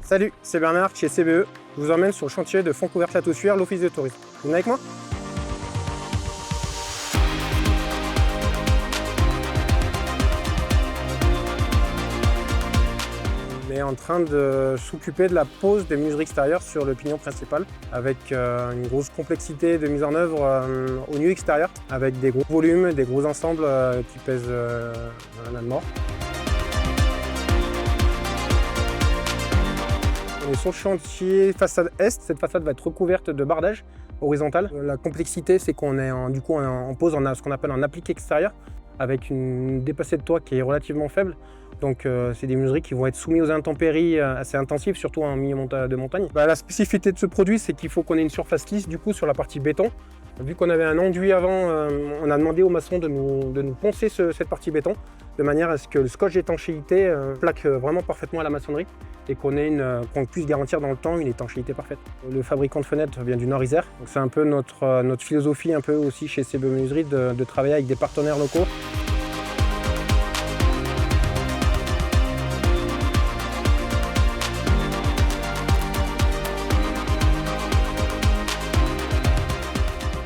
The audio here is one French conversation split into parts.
Salut, c'est Bernard chez CBE. Je vous emmène sur le chantier de Fontcouvert-Château-Suire, l'office de tourisme. Vous venez avec moi? On est en train de s'occuper de la pose des menuiseries extérieures sur le pignon principal avec une grosse complexité de mise en œuvre au nu extérieur avec des gros volumes, des gros ensembles qui pèsent un âne mort. On est sur le chantier façade est. Cette façade va être recouverte de bardage horizontal. La complexité, c'est qu'on est en pose ce qu'on appelle en appliqué extérieur avec une dépassée de toit qui est relativement faible. Donc c'est des menuiseries qui vont être soumises aux intempéries assez intensives, surtout en milieu de montagne. La spécificité de ce produit, c'est qu'il faut qu'on ait une surface lisse du coup sur la partie béton. Vu qu'on avait un enduit avant, on a demandé aux maçons de nous poncer cette partie béton de manière à ce que le scotch d'étanchéité plaque vraiment parfaitement à la maçonnerie et qu'on puisse garantir dans le temps une étanchéité parfaite. Le fabricant de fenêtres vient du Nord-Isère, donc c'est un peu notre philosophie un peu aussi chez CBE Menuiserie de travailler avec des partenaires locaux.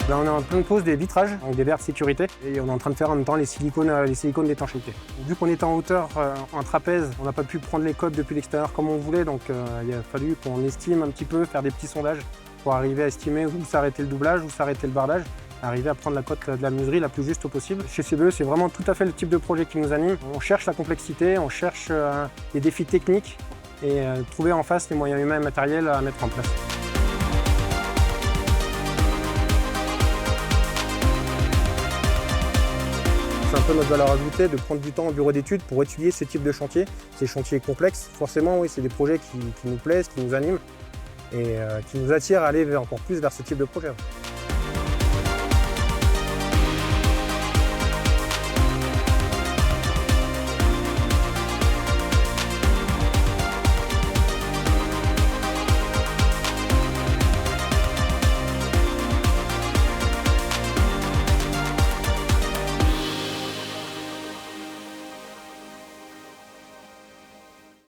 Là, on est en pleine pose des vitrages, donc des verres de sécurité, et on est en train de faire en même temps les silicones d'étanchéité. Vu qu'on était en hauteur, en trapèze, on n'a pas pu prendre les codes depuis l'extérieur comme on voulait, donc il a fallu qu'on estime un petit peu, faire des petits sondages pour arriver à estimer où s'arrêtait le doublage, où s'arrêtait le bardage, arriver à prendre la cote de la menuiserie la plus juste possible. Chez CBE, c'est vraiment tout à fait le type de projet qui nous anime. On cherche la complexité, on cherche les défis techniques et trouver en face les moyens humains et matériels à mettre en place. C'est un peu notre valeur ajoutée de prendre du temps au bureau d'études pour étudier ces types de chantiers, ces chantiers complexes. Forcément, oui, c'est des projets qui nous plaisent, qui nous animent et qui nous attirent à aller encore plus vers ce type de projet.